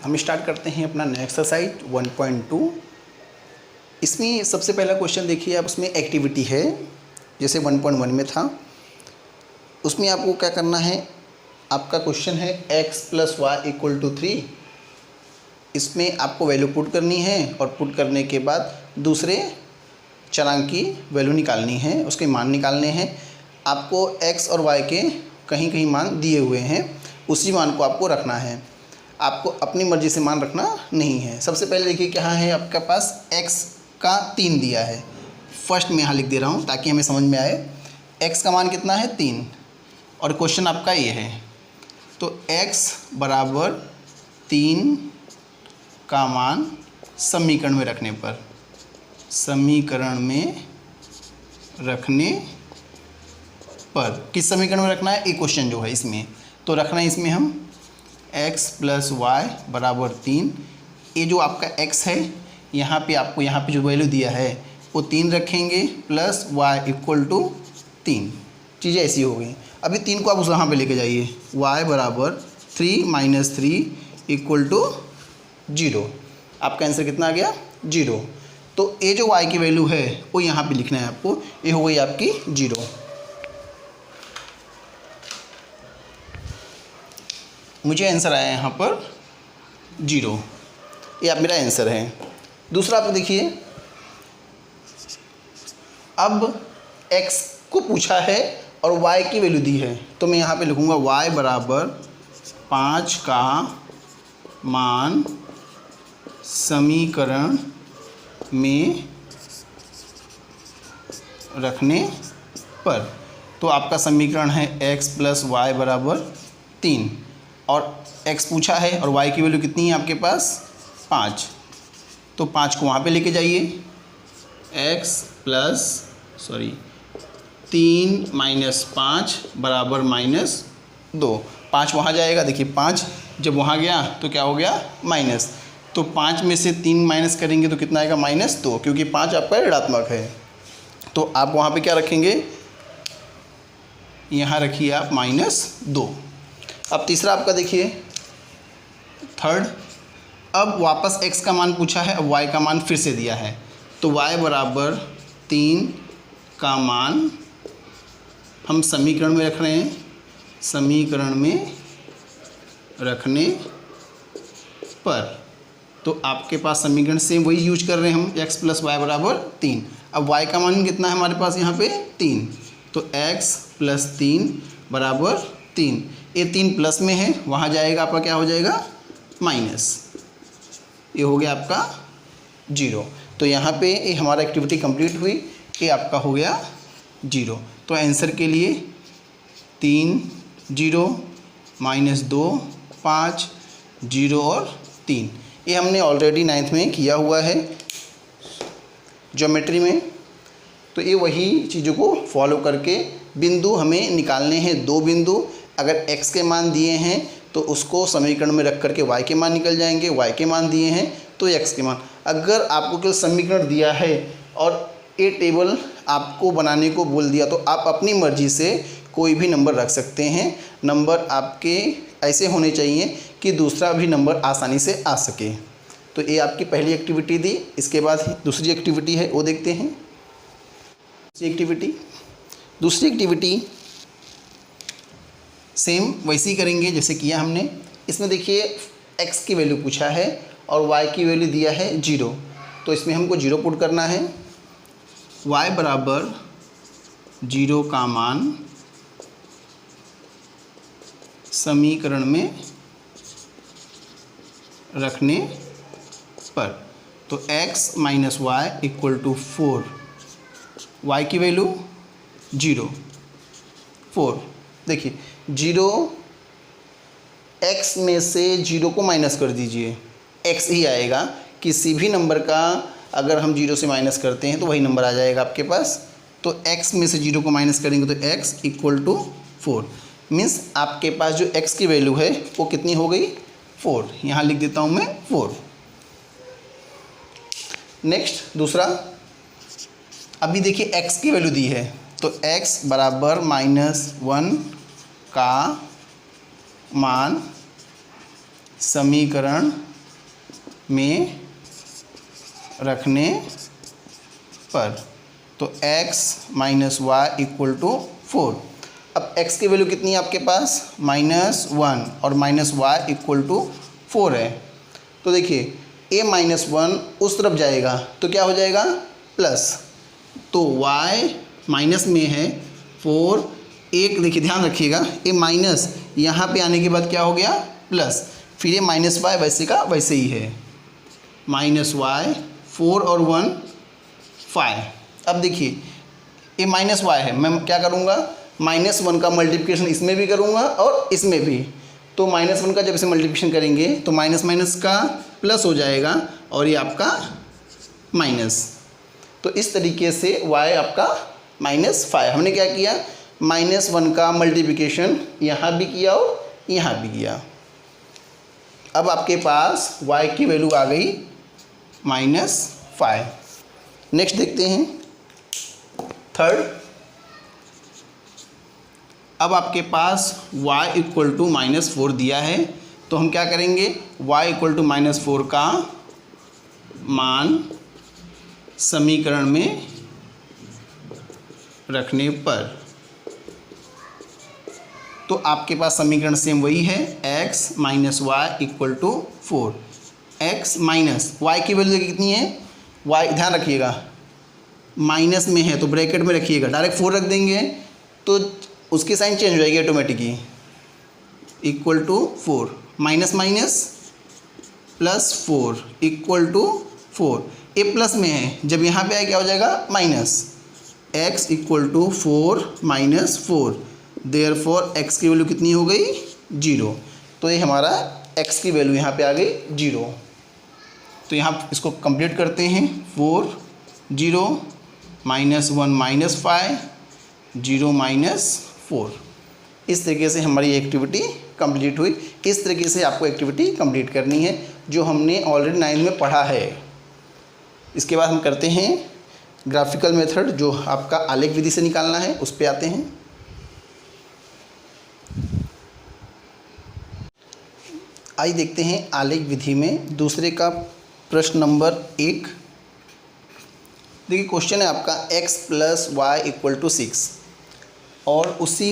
हम स्टार्ट करते हैं अपना नया एक्सरसाइज 1.2। इसमें सबसे पहला क्वेश्चन देखिए आप, उसमें एक्टिविटी है जैसे 1.1 में था। उसमें आपको क्या करना है, आपका क्वेश्चन है x + y = 3। इसमें आपको वैल्यू पुट करनी है और पुट करने के बाद दूसरे चरांक की वैल्यू निकालनी है, उसके मान निकालने हैं। आपको x और y के कहीं कहीं मान दिए हुए हैं, उसी मान को आपको रखना है। आपको अपनी मर्ज़ी से मान रखना नहीं है। सबसे पहले देखिए क्या है, आपके पास x का 3 दिया है। फर्स्ट में यहाँ लिख दे रहा हूँ ताकि हमें समझ में आए। x का मान कितना है 3 और क्वेश्चन आपका ये है। तो x = 3 का मान समीकरण में रखने पर, किस समीकरण में रखना है, एक क्वेश्चन जो है इसमें तो रखना है। इसमें हम x + y = 3। ये जो आपका x है यहाँ पे आपको यहाँ पे जो वैल्यू दिया है वो 3 रखेंगे प्लस y = 3। चीज़ें ऐसी हो गई। अभी 3 को आप उस वहाँ पे लेके जाइए, y = 3 - 3 = 0। आपका आंसर कितना आ गया, 0। तो ये जो y की वैल्यू है वो यहाँ पे लिखना है आपको, ये हो गई आपकी 0। मुझे आंसर आया यहाँ पर 0। ये आप मेरा आंसर है। दूसरा आप देखिए, अब x को पूछा है और y की वैल्यू दी है, तो मैं यहाँ पे लिखूँगा y = 5 का मान समीकरण में रखने पर। तो आपका समीकरण है x + y = 3 और x पूछा है और y की वैल्यू कितनी है आपके पास, 5। तो 5 को वहाँ पे लेके जाइए, 3 - 5 = -2। 5 वहाँ जाएगा, देखिए 5 जब वहाँ गया तो क्या हो गया, माइनस। तो 5 में से 3 माइनस करेंगे तो कितना आएगा, -2, क्योंकि 5 आपका ऋणात्मक है। तो आप वहाँ पे क्या रखेंगे, यहाँ रखिए आप -2। अब तीसरा आपका देखिए, थर्ड। अब वापस x का मान पूछा है, अब y का मान फिर से दिया है। तो y = 3 का मान हम समीकरण में रख रहे हैं, समीकरण में रखने पर। तो आपके पास समीकरण से वही यूज कर रहे हैं हम, x + y = 3। अब y का मान कितना है हमारे पास यहाँ पे, 3। तो x + 3 = 3। ये 3 प्लस में है, वहाँ जाएगा आपका क्या हो जाएगा, माइनस। ये हो गया आपका 0। तो यहाँ पे ये हमारा एक्टिविटी कंप्लीट हुई, ये आपका हो गया 0। तो आंसर के लिए 3 0 -2 5 0 और 3, ये हमने ऑलरेडी 9th में किया हुआ है ज्योमेट्री में। तो ये वही चीज़ों को फॉलो करके बिंदु हमें निकालने हैं, 2 बिंदु। अगर x के मान दिए हैं तो उसको समीकरण में रख करके y के मान निकल जाएंगे, y के मान दिए हैं तो x के मान। अगर आपको केवल समीकरण दिया है और ये टेबल आपको बनाने को बोल दिया तो आप अपनी मर्ज़ी से कोई भी नंबर रख सकते हैं। नंबर आपके ऐसे होने चाहिए कि दूसरा भी नंबर आसानी से आ सके। तो ये आपकी पहली एक्टिविटी दी। इसके बाद दूसरी एक्टिविटी है, वो देखते हैं। दूसरी एक्टिविटी सेम वैसे ही करेंगे जैसे किया हमने। इसमें देखिए x की वैल्यू पूछा है और y की वैल्यू दिया है 0। तो इसमें हमको 0 पुट करना है। y = 0 का मान समीकरण में रखने पर। तो x - y = 4। y की वैल्यू 0 4। देखिए 0, x में से 0 को माइनस कर दीजिए, x ही आएगा। किसी भी नंबर का अगर हम 0 से माइनस करते हैं तो वही नंबर आ जाएगा आपके पास। तो x में से 0 को माइनस करेंगे तो x = 4। मीन्स आपके पास जो x की वैल्यू है वो कितनी हो गई, 4। यहाँ लिख देता हूँ मैं 4। नेक्स्ट दूसरा, अभी देखिए x की वैल्यू दी है तो x = -1 का मान समीकरण में रखने पर, तो x minus y equal to 4। अब x की वैल्यू कितनी है आपके पास, -1 और माइनस वाई इक्वल टू 4 है। तो देखिए a माइनस 1 उस तरफ जाएगा तो क्या हो जाएगा, प्लस, तो y माइनस में है 4, एक देखिए ध्यान रखिएगा ये माइनस यहाँ पे आने के बाद क्या हो गया, प्लस, फिर ये माइनस वाई वैसे का वैसे ही है, माइनस वाई 4 और 1 5। अब देखिए ये माइनस वाई है, मैं क्या करूँगा, -1 का मल्टीप्लिकेशन इसमें भी करूँगा और इसमें भी। तो -1 का जब इसे मल्टीप्लिकेशन करेंगे तो माइनस माइनस का प्लस हो जाएगा और ये आपका माइनस। तो इस तरीके से y आपका -5। हमने क्या किया, -1 का मल्टीप्लिकेशन यहाँ भी किया और यहाँ भी किया। अब आपके पास y की वैल्यू आ गई -5। नेक्स्ट देखते हैं थर्ड। अब आपके पास y इक्वल टू -4 दिया है, तो हम क्या करेंगे, y इक्वल टू -4 का मान समीकरण में रखने पर, तो आपके पास समीकरण सेम वही है, x minus y equal to 4। x minus y की वैल्यू कितनी है, y ध्यान रखिएगा माइनस में है तो ब्रैकेट में रखिएगा, डायरेक्ट 4 रख देंगे तो उसकी साइन चेंज हो जाएगी automatically, equal to 4, minus minus plus 4 equal to 4। A plus में है, जब यहाँ पे आए क्या हो जाएगा, minus, x equal to 4 minus 4, therefore x की वैल्यू कितनी हो गई, 0। तो ये हमारा x की वैल्यू यहाँ पे आ गई 0। तो यहाँ इसको कंप्लीट करते हैं, 4 0 -1 -5 0 -4। इस तरीके से हमारी एक्टिविटी कंप्लीट हुई। इस तरीके से आपको एक्टिविटी कंप्लीट करनी है जो हमने ऑलरेडी 9 में पढ़ा है। इसके बाद हम करते हैं ग्राफिकल मेथड, जो आपका आलेख विधि से निकालना है, उस पे आते हैं। आइए देखते हैं आलेख विधि में दूसरे का प्रश्न नंबर 1। देखिए क्वेश्चन है आपका x plus y equal to 6 और उसी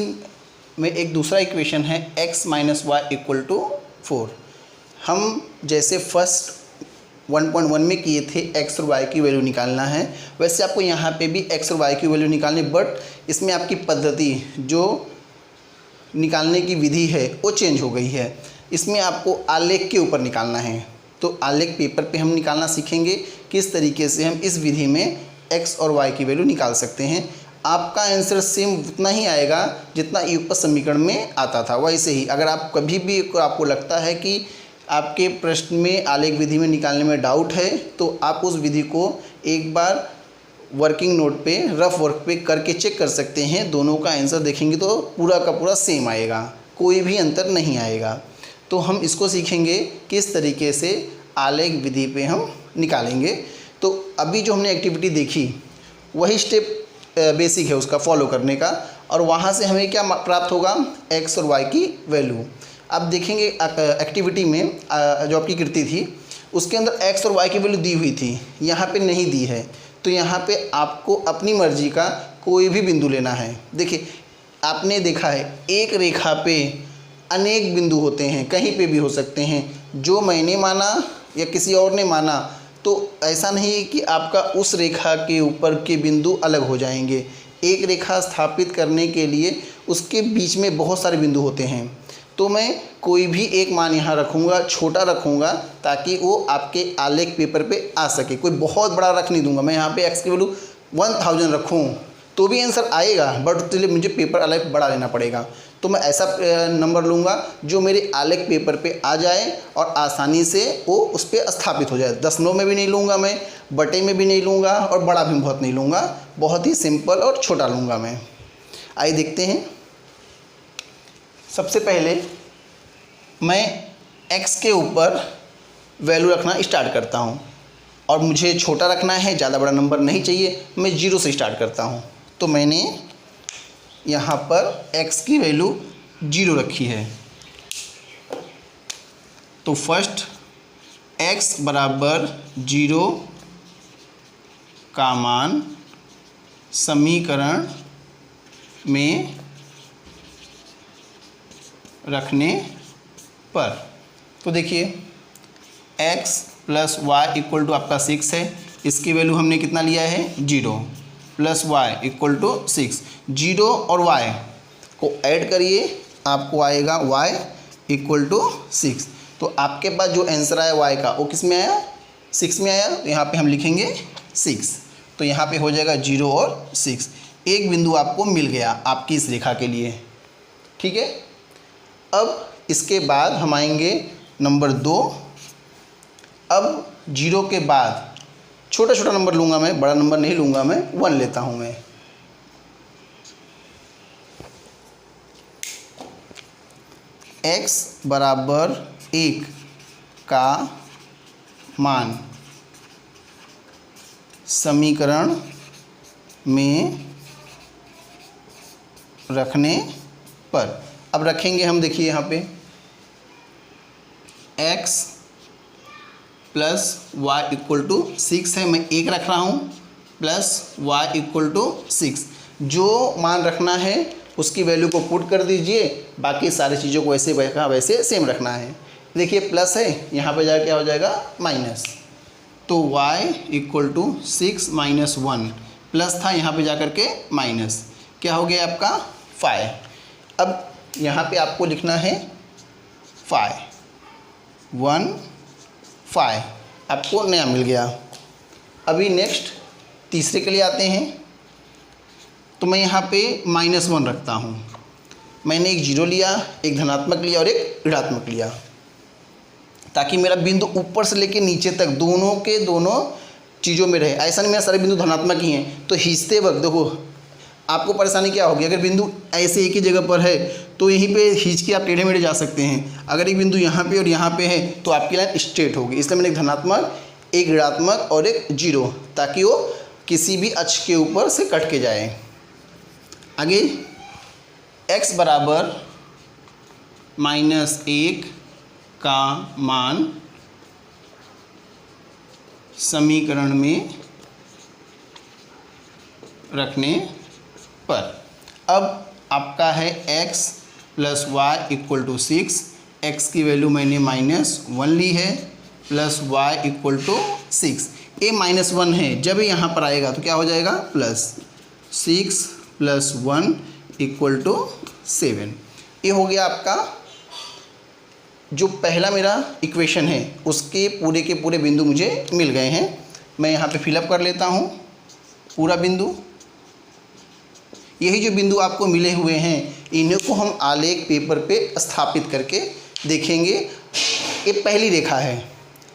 में एक दूसरा इक्वेशन है x minus y equal to 4। हम जैसे फर्स्ट 1.1 में किए थे x और y की वैल्यू निकालना है, वैसे आपको यहाँ पे भी x और y की वैल्यू निकालनी, बट इसमें आपकी पद्धति जो निकालने की विधि है वो चेंज हो गई है। इसमें आपको आलेख के ऊपर निकालना है, तो आलेख पेपर पे हम निकालना सीखेंगे किस तरीके से हम इस विधि में x और y की वैल्यू निकाल सकते हैं। आपका आंसर सेम उतना ही आएगा जितना युगपत समीकरण में आता था, वैसे ही। अगर आप कभी भी आपको लगता है कि आपके प्रश्न में आलेख विधि में निकालने में डाउट है, तो आप उस विधि को एक बार वर्किंग नोट पे, रफ वर्क पे करके चेक कर सकते हैं। दोनों का आंसर देखेंगे तो पूरा का पूरा सेम आएगा, कोई भी अंतर नहीं आएगा। तो हम इसको सीखेंगे किस तरीके से आलेख विधि पे हम निकालेंगे। तो अभी जो हमने एक्टिविटी देखी वही स्टेप बेसिक है उसका फॉलो करने का, और वहाँ से हमें क्या प्राप्त होगा, x और y की वैल्यू। अब देखेंगे एक्टिविटी में जो आपकी कृति थी उसके अंदर x और y की वैल्यू दी हुई थी, यहाँ पे नहीं दी है। तो यहाँ पे आपको अपनी मर्जी का कोई भी बिंदु लेना है। देखिए आपने देखा है एक रेखा पे अनेक बिंदु होते हैं, कहीं पे भी हो सकते हैं। जो मैंने माना या किसी और ने माना, तो ऐसा नहीं है कि आपका उस रेखा के ऊपर के बिंदु अलग हो जाएंगे। एक रेखा स्थापित करने के लिए उसके बीच में बहुत सारे बिंदु होते हैं। तो मैं कोई भी एक मान यहाँ रखूँगा, छोटा रखूँगा, ताकि वो आपके आलेख पेपर पे आ सके। कोई बहुत बड़ा रख नहीं दूँगा। मैं यहाँ पे x की वैल्यू 1000 रखूँ तो भी आंसर आएगा, बट उसके लिए मुझे पेपर अलग बड़ा लेना पड़ेगा। तो मैं ऐसा नंबर लूँगा जो मेरे आलेख पेपर पे आ जाए और आसानी से वो उस पर स्थापित हो जाए। दशमलव में भी नहीं लूँगा मैं, बटे में भी नहीं लूँगा, और बड़ा भी बहुत नहीं लूँगा, बहुत ही सिंपल और छोटा लूँगा मैं। आइए देखते हैं। सबसे पहले मैं x के ऊपर वैल्यू रखना स्टार्ट करता हूँ, और मुझे छोटा रखना है, ज़्यादा बड़ा नंबर नहीं चाहिए। मैं 0 से स्टार्ट करता हूँ। तो मैंने यहाँ पर x की वैल्यू 0 रखी है। तो फर्स्ट x बराबर 0 का मान समीकरण में रखने पर। तो देखिए x plus y equal to आपका 6 है, इसकी वैल्यू हमने कितना लिया है 0, प्लस वाई इक्वल टू 6। 0 और y को ऐड करिए, आपको आएगा y इक्वल टू 6। तो आपके पास जो आंसर आया y का वो किस में आया 6 में आया, तो यहाँ पे हम लिखेंगे 6। तो यहाँ पे हो जाएगा 0 और 6। एक बिंदु आपको मिल गया आपकी इस रेखा के लिए। ठीक है, अब इसके बाद हम आएंगे नंबर 2। अब 0 के बाद छोटा छोटा नंबर लूँगा मैं, बड़ा नंबर नहीं लूँगा मैं, 1 लेता हूँ मैं। x बराबर 1 का मान समीकरण में रखने पर। अब रखेंगे हम, देखिए यहाँ पे x plus y equal to 6 है, मैं 1 रख रहा हूँ, प्लस वाई इक्वल टू 6। जो मान रखना है उसकी वैल्यू को पुट कर दीजिए, बाकी सारी चीज़ों को वैसे वैसे सेम रखना है। देखिए प्लस है, यहाँ पे जाकर क्या हो जाएगा माइनस, तो y equal to 6 minus 1, plus था यहाँ पे जाकर के माइनस, क्या हो गया आपका 5। अब यहाँ पे आपको लिखना है 5, 1 5 आपको नया मिल गया। अभी नेक्स्ट तीसरे के लिए आते हैं, तो मैं यहाँ पे -1 रखता हूँ। मैंने एक 0 लिया, एक धनात्मक लिया और एक ऋणात्मक लिया, ताकि मेरा बिंदु ऊपर से लेके नीचे तक दोनों के दोनों चीज़ों में रहे। ऐसा नहीं मेरा सारे बिंदु धनात्मक ही हैं, तो खींचते वक्त देखो आपको परेशानी क्या होगी, अगर बिंदु ऐसे एक ही जगह पर है तो यहीं पे खींच के आप टेढ़े मेढ़े जा सकते हैं। अगर एक बिंदु यहाँ पे और यहाँ पे है तो आपकी लाइन स्ट्रेट होगी। इसलिए मैंने एक धनात्मक, एक ऋणात्मक और एक 0, ताकि वो किसी भी अक्ष के ऊपर से कट के जाए। आगे x बराबर -1 का मान समीकरण में रखने पर। अब आपका है x plus y equal to 6, x की वैल्यू मैंने -1 ली है, प्लस y इक्वल टू 6। ये -1 है, जब यहाँ पर आएगा तो क्या हो जाएगा प्लस 6 प्लस 1 इक्वल टू 7। ये हो गया आपका जो पहला मेरा इक्वेशन है, उसके पूरे के पूरे बिंदु मुझे मिल गए हैं। मैं यहाँ पे फिलअप कर लेता हूँ पूरा बिंदु। यही जो बिंदु आपको मिले हुए हैं, इन्हीं को हम आलेख पेपर पे स्थापित करके देखेंगे। ये पहली रेखा है,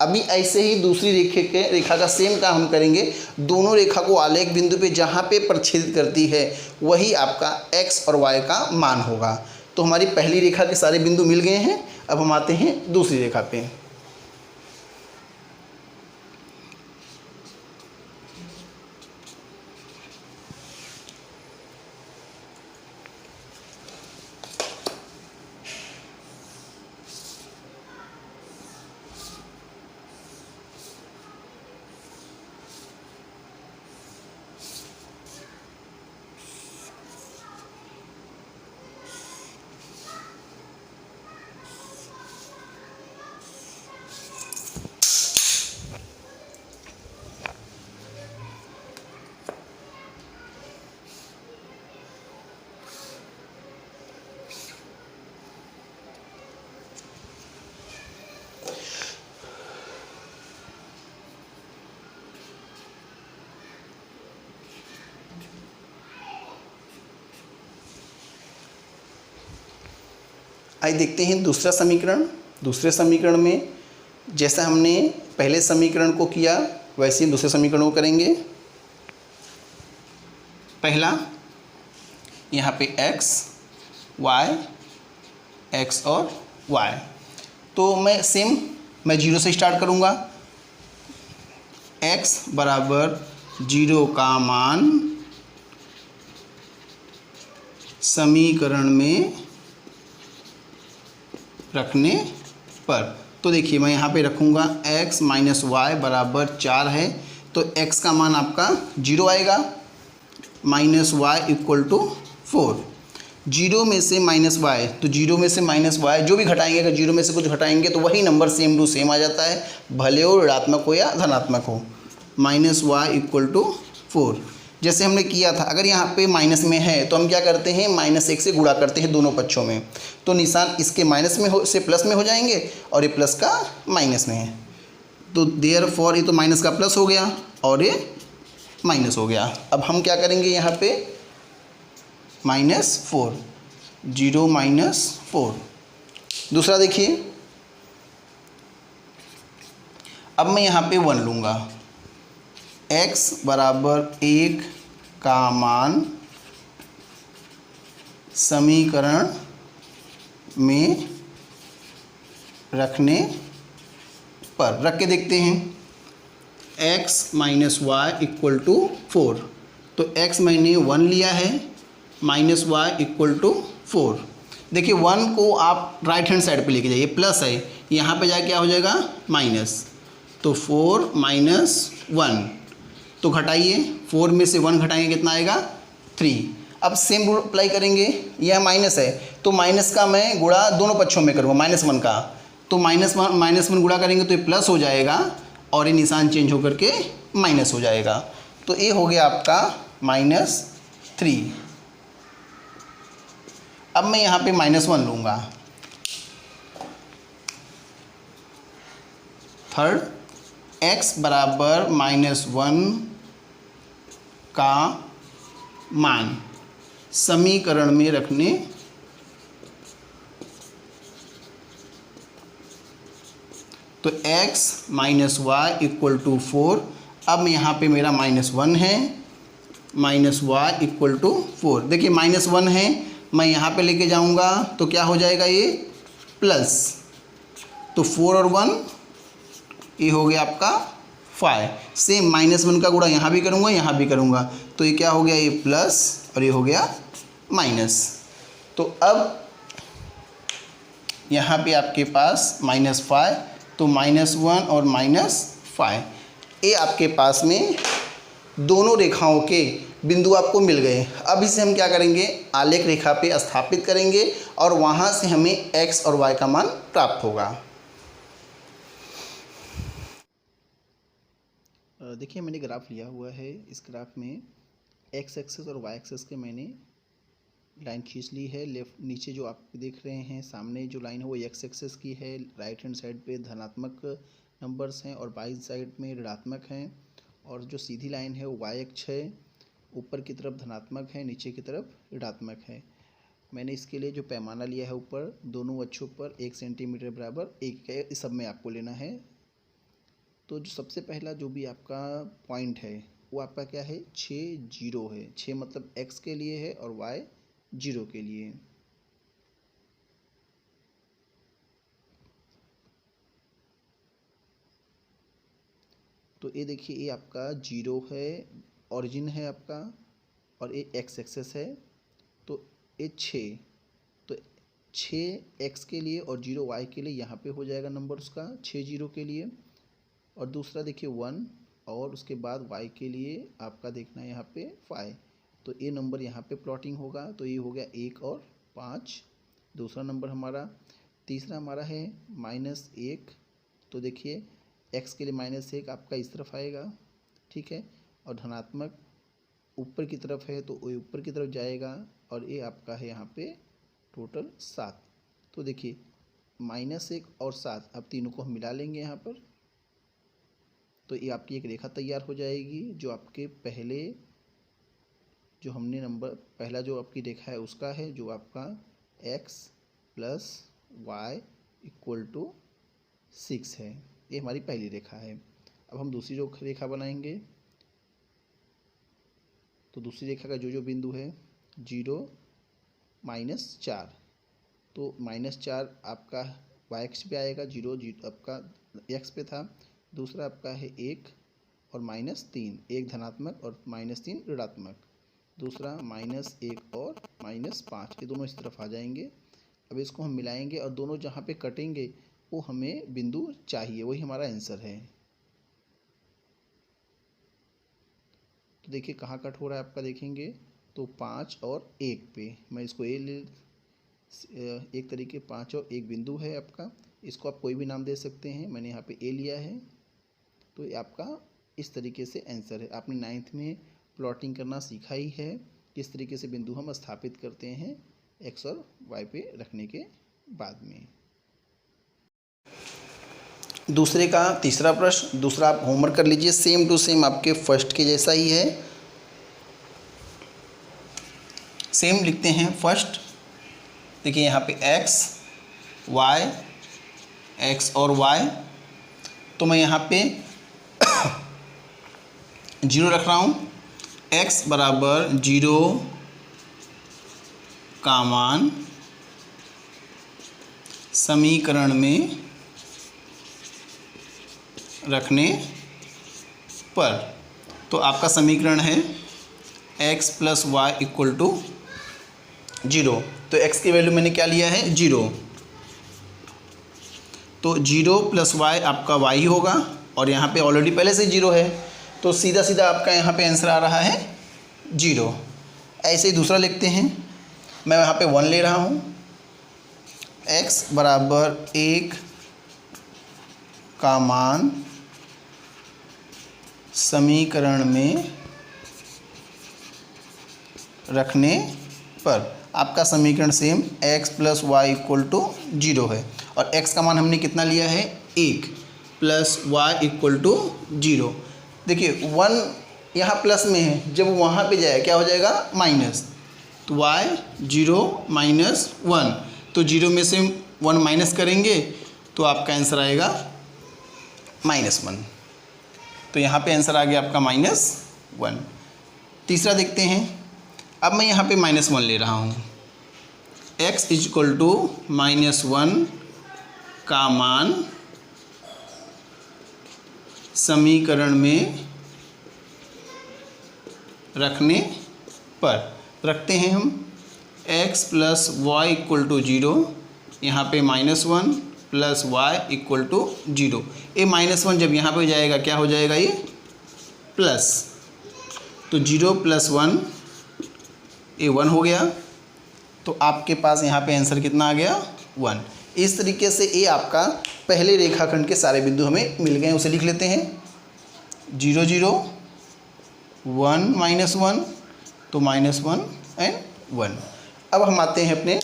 अभी ऐसे ही दूसरी रेखा का सेम काम हम करेंगे। दोनों रेखा को आलेख बिंदु पे जहाँ पे प्रच्छेदित करती है वही आपका x और y का मान होगा। तो हमारी पहली रेखा के सारे बिंदु मिल गए हैं। अब हम आते हैं दूसरी रेखा पे। आइए देखते हैं दूसरा समीकरण। दूसरे समीकरण में जैसा हमने पहले समीकरण को किया वैसे ही दूसरे समीकरण को करेंगे। पहला यहाँ पे x, y, x और y, तो मैं 0 से स्टार्ट करूँगा। x बराबर 0 का मान समीकरण में रखने पर। तो देखिए मैं यहाँ पे रखूँगा x माइनस वाई बराबर 4 है, तो x का मान आपका 0 आएगा, माइनस वाई इक्वल टू 4। 0 में से माइनस वाई, तो 0 में से माइनस वाई जो भी घटाएंगे, अगर 0 में से कुछ घटाएंगे तो वही नंबर सेम टू सेम आ जाता है, भले वो ऋणात्मक हो या धनात्मक हो। माइनस वाई इक्वल टू 4 जैसे हमने किया था, अगर यहाँ पे माइनस में है तो हम क्या करते हैं, -1 से गुणा करते हैं दोनों पक्षों में, तो निशान इसके माइनस में हो से प्लस में हो जाएंगे और ये प्लस का माइनस में है, तो देयरफॉर ये तो माइनस का प्लस हो गया और ये माइनस हो गया। अब हम क्या करेंगे यहाँ पे -4, 0 - 4। दूसरा देखिए, अब मैं यहाँ पे 1 लूँगा, x बराबर 1 का मान समीकरण में रखने पर, रख के देखते हैं, x minus y equal to 4, तो x मैंने 1 लिया है, माइनस वाई इक्वल टू 4। देखिए 1 को आप राइट हैंड साइड पे लेके जाइए, प्लस है, यहाँ पे जाके क्या हो जाएगा माइनस, तो 4 - 1, तो घटाइए, 4 में से 1 घटाएंगे कितना आएगा 3। अब सेम रूल अप्लाई करेंगे, यह माइनस है तो माइनस का मैं गुणा दोनों पक्षों में करूँगा, -1 का, तो -1 गुणा करेंगे तो ये प्लस हो जाएगा और ये निशान चेंज होकर के माइनस हो जाएगा, तो ये हो गया आपका -3। अब मैं यहाँ पे -1 लूँगा। थर्ड, x बराबर -1 का मान समीकरण में रखने तो x minus y equal to 4। अब यहाँ पे मेरा -1 है, माइनस वाई इक्वल टू 4। देखिए -1 है, मैं यहाँ पे लेके जाऊँगा तो क्या हो जाएगा ये प्लस, तो 4 और 1 ये हो गया आपका 5। सेम -1 का गुणा यहाँ भी करूँगा, यहाँ भी करूँगा, तो ये क्या हो गया, ये प्लस और ये हो गया माइनस। तो अब यहाँ पे आपके पास -5, तो -1 और -5, ये आपके पास में दोनों रेखाओं के बिंदु आपको मिल गए। अब इसे हम क्या करेंगे, आलेख रेखा पे स्थापित करेंगे और वहाँ से हमें x और y का मान प्राप्त होगा। देखिए मैंने ग्राफ लिया हुआ है, इस ग्राफ में x एक्सिस और y एक्सिस के मैंने लाइन खींच ली है। लेफ्ट नीचे जो आप देख रहे हैं सामने जो लाइन है वो x एक्सिस की है, राइट हैंड साइड पे धनात्मक नंबर्स हैं और बाई साइड में ऋणात्मक हैं, और जो सीधी लाइन है वो y अक्ष है, ऊपर की तरफ धनात्मक है, नीचे की तरफ ऋणात्मक है। मैंने इसके लिए जो पैमाना लिया है ऊपर दोनों अक्षों पर 1 सेंटीमीटर बराबर 1 है, इस सब में आपको लेना है। तो जो सबसे पहला जो भी आपका पॉइंट है वो आपका क्या है, 6 0 है, 6 मतलब x के लिए है और y 0 के लिए। तो ये देखिए ये आपका 0 है, ओरिजिन है आपका, और ये x एक्सेस है, तो ये 6, तो 6 x के लिए और 0 y के लिए यहाँ पे हो जाएगा नंबर उसका 6 0 के लिए। और दूसरा देखिए 1, और उसके बाद y के लिए आपका देखना है यहाँ पे 5, तो ये नंबर यहाँ पे प्लॉटिंग होगा, तो ये हो गया 1 और 5 दूसरा नंबर हमारा। तीसरा हमारा है -1, तो देखिए x के लिए -1 आपका इस तरफ आएगा, ठीक है, और धनात्मक ऊपर की तरफ है तो वो ऊपर की तरफ जाएगा, और ये आपका है यहाँ पे टोटल 7। तो देखिए -1 और 7, अब तीनों को हम मिला लेंगे यहाँ पर, तो ये आपकी एक रेखा तैयार हो जाएगी जो आपके पहले जो हमने नंबर पहला जो आपकी रेखा है उसका है, जो आपका x + y = 6 है, ये हमारी पहली रेखा है। अब हम दूसरी जो रेखा बनाएंगे, तो दूसरी रेखा का जो बिंदु है 0 - 4, तो -4 आपका y अक्ष पे आएगा, 0 आपका x पे था। दूसरा आपका है 1 और -3, 1 धनात्मक और -3 ऋणात्मक। दूसरा -1 और -5, ये दोनों इस तरफ आ जाएंगे। अब इसको हम मिलाएंगे और दोनों जहाँ पे कटेंगे वो हमें बिंदु चाहिए, वही हमारा आंसर है। तो देखिए कहाँ कट हो रहा है आपका, देखेंगे तो 5 और 1 पे, मैं इसको एक तरीके 5 और 1 बिंदु है आपका, इसको आप कोई भी नाम दे सकते हैं, मैंने यहाँ पे ए लिया है। तो ये आपका इस तरीके से आंसर है। आपने 9th में प्लॉटिंग करना सीखा ही है, किस तरीके से बिंदु हम स्थापित करते हैं एक्स और वाई पे रखने के बाद में। दूसरे का तीसरा प्रश्न, दूसरा आप होमवर्क कर लीजिए, सेम टू सेम आपके फर्स्ट के जैसा ही है। सेम लिखते हैं फर्स्ट, देखिए यहाँ पे एक्स वाई, एक्स और वाई, तो मैं यहाँ पे 0 रख रहा हूँ। x बराबर 0 का मान समीकरण में रखने पर, तो आपका समीकरण है x plus y equal to 0। तो x की वैल्यू मैंने क्या लिया है 0, तो 0 प्लस वाई आपका y ही होगा, और यहाँ पे ऑलरेडी पहले से 0 है, तो सीधा सीधा आपका यहाँ पे आंसर आ रहा है 0। ऐसे ही दूसरा लिखते हैं, मैं यहाँ पे 1 ले रहा हूँ। x बराबर 1 का मान समीकरण में रखने पर, आपका समीकरण same x plus y equal to 0 है, और x का मान हमने कितना लिया है 1 प्लस वाई इक्वल टू 0। देखिए 1 यहाँ प्लस में है, जब वहाँ पे जाए क्या हो जाएगा माइनस, तो y 0 माइनस 1, तो 0 में से 1 माइनस करेंगे तो आपका आंसर आएगा -1। तो यहाँ पे आंसर आ गया आपका -1। तीसरा देखते हैं, अब मैं यहाँ पे -1 ले रहा हूँ। x इक्वल टू -1 का मान समीकरण में रखने पर, रखते हैं हम x plus y equal to 0, यहाँ पे -1 प्लस वाई इक्वल टू 0। ये -1 जब यहाँ पे जाएगा क्या हो जाएगा ये प्लस, तो 0 प्लस 1 ये 1 हो गया, तो आपके पास यहाँ पे आंसर कितना आ गया 1। इस तरीके से ये आपका पहले रेखाखंड के सारे बिंदु हमें मिल गए, उसे लिख लेते हैं 0 0 1 -1, तो -1 एंड 1। अब हम आते हैं अपने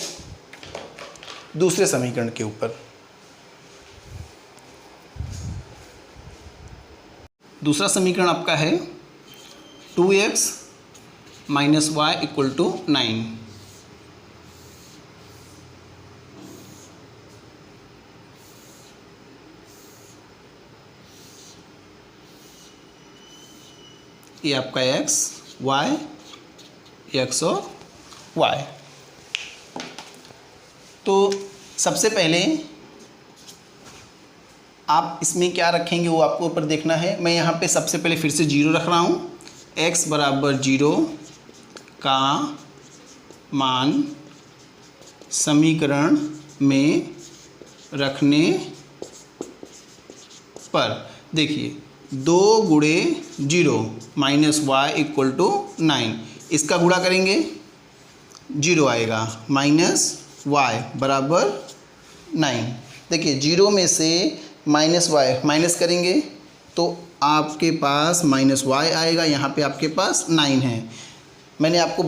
दूसरे समीकरण के ऊपर। दूसरा समीकरण आपका है 2x minus y equal to 9। ये आपका x y, x और y। तो सबसे पहले आप इसमें क्या रखेंगे वो आपको ऊपर देखना है। मैं यहाँ पे सबसे पहले फिर से 0 रख रहा हूँ। x बराबर 0 का मान समीकरण में रखने पर, देखिए 2 गुणे 0 माइनस वाई इक्वल टू 9, इसका गुणा करेंगे 0 आएगा, माइनस वाई बराबर 9। देखिए 0 में से माइनस वाई माइनस करेंगे तो आपके पास माइनस वाई आएगा, यहाँ पे आपके पास 9 है। मैंने आपको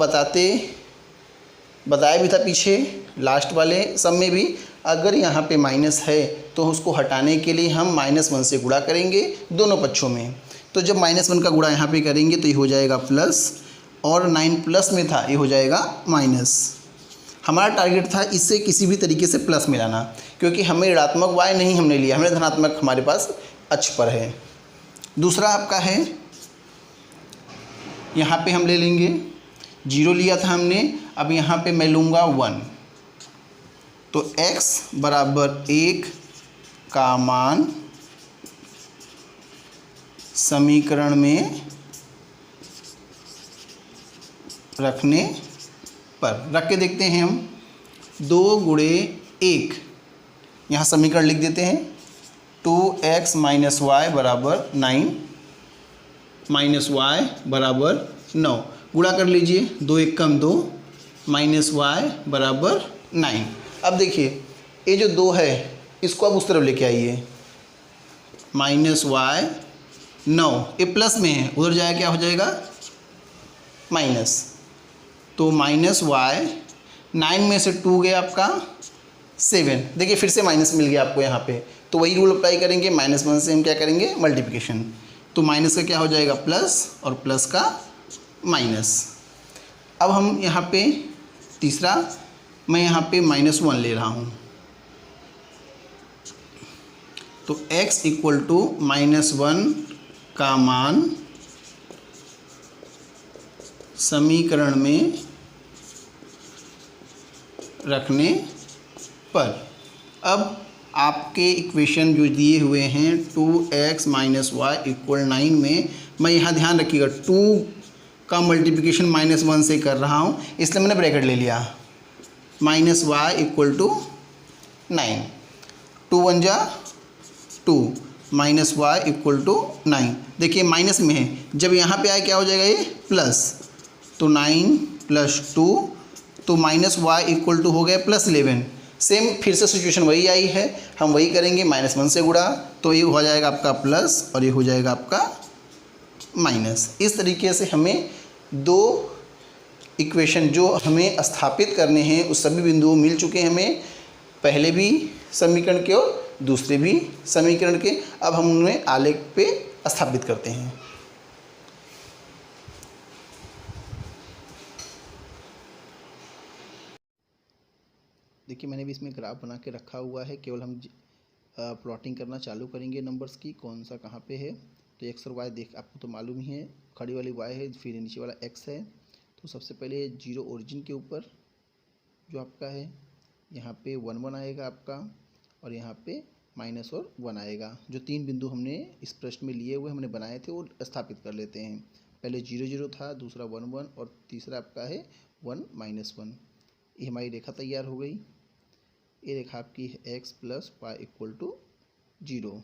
बताया भी था पीछे लास्ट वाले सब में भी, अगर यहाँ पे माइनस है तो उसको हटाने के लिए हम -1 से गुणा करेंगे दोनों पक्षों में। तो जब -1 का गुणा यहाँ पे करेंगे तो ये हो जाएगा प्लस, और 9 प्लस में था ये हो जाएगा माइनस। हमारा टारगेट था इससे किसी भी तरीके से प्लस मिलाना, क्योंकि हमें ऋणात्मक वाई नहीं हमने लिया, हमने धनात्मक हमारे पास अक्ष पर है। दूसरा आपका है, यहाँ पे हम ले लेंगे 0 लिया था हमने, अब यहाँ पे मैं लूँगा 1। तो x बराबर 1 का मान समीकरण में रखने पर, रख के देखते हैं हम। 2 गुणे 1, यहाँ समीकरण लिख देते हैं 2x माइनस वाई बराबर 9 माइनस वाई बराबर 9, गुणा कर लीजिए, 2 1 कम 2 माइनस वाई बराबर 9। अब देखिए ये जो 2 है इसको आप उस तरफ लेके आइए, माइनस वाई 9, ये प्लस में है, उधर जाए क्या हो जाएगा माइनस, तो माइनस वाई 9 में से 2 गया आपका 7, देखिए फिर से माइनस मिल गया आपको यहाँ पे, तो वही रूल अप्लाई करेंगे, -1 से हम क्या करेंगे मल्टीप्लिकेशन, तो माइनस का क्या हो जाएगा प्लस और प्लस का माइनस। अब हम यहाँ पे तीसरा, मैं यहाँ पे -1 ले रहा हूँ, तो x इक्वल टू -1 का मान समीकरण में रखने पर, अब आपके इक्वेशन जो दिए हुए हैं 2x माइनस वाई इक्वल 9 में, मैं यहाँ ध्यान रखिएगा 2 का मल्टीप्लिकेशन -1 से कर रहा हूँ, इसलिए मैंने ब्रैकेट ले लिया, माइनस वाई इक्वल टू 9, 2 1 जा 2 माइनस वाई इक्वल टू 9, देखिए माइनस में है, जब यहाँ पे आए क्या हो जाएगा ये प्लस, तो 9 + 2, तो माइनस वाई इक्वल टू हो गया +11। सेम फिर से सिचुएशन वही आई है, हम वही करेंगे, -1 से गुणा, तो ये हो जाएगा आपका प्लस और ये हो जाएगा आपका माइनस। इस तरीके से हमें 2 इक्वेशन जो हमें स्थापित करने हैं उस सभी बिंदुओं मिल चुके हैं हमें, पहले भी समीकरण के और दूसरे भी समीकरण के। अब हम उन्हें आलेख पे स्थापित करते हैं। देखिए मैंने भी इसमें ग्राफ बना के रखा हुआ है, केवल हम प्लॉटिंग करना चालू करेंगे नंबर्स की, कौन सा कहाँ पे है। तो एक्स और वाई देख आपको तो मालूम ही है, खड़ी वाली वाई है, फिर नीचे वाला एक्स है। तो सबसे पहले 0 ओरिजिन के ऊपर जो आपका है, यहाँ पे 1 1 आएगा आपका, और यहाँ पे माइनस और 1 आएगा। जो 3 बिंदु हमने इस प्रश्न में लिए हुए हमने बनाए थे वो स्थापित कर लेते हैं। पहले 0 0 था, दूसरा 1 1 और तीसरा आपका है 1 -1। ये हमारी रेखा तैयार हो गई। ये रेखा आपकी है x + y = 0।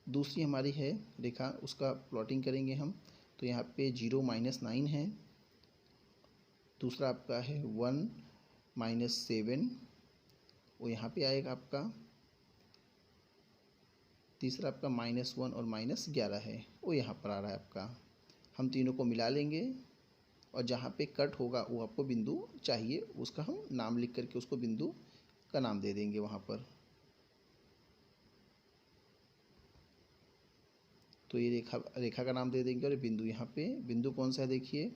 दूसरी हमारी है रेखा, उसका प्लॉटिंग करेंगे हम। तो यहाँ पे 0 -9 है, दूसरा आपका है 1 -7, वो यहाँ पे आएगा आपका। तीसरा आपका -1 और -11 है, वो यहाँ पर आ रहा है आपका। हम तीनों को मिला लेंगे और जहाँ पे कट होगा वो आपको बिंदु चाहिए, उसका हम नाम लिख करके उसको बिंदु का नाम दे देंगे वहाँ पर। तो ये रेखा का नाम दे देंगे और बिंदु यहाँ पे, बिंदु कौन सा है देखिए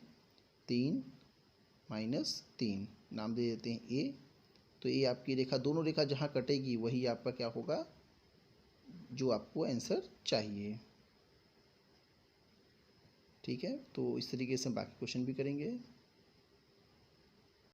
3 -3, नाम दे देते हैं ए। तो ये आपकी रेखा, दोनों रेखा जहाँ कटेगी वही आपका क्या होगा, जो आपको आंसर चाहिए। ठीक है, तो इस तरीके से बाकी क्वेश्चन भी करेंगे।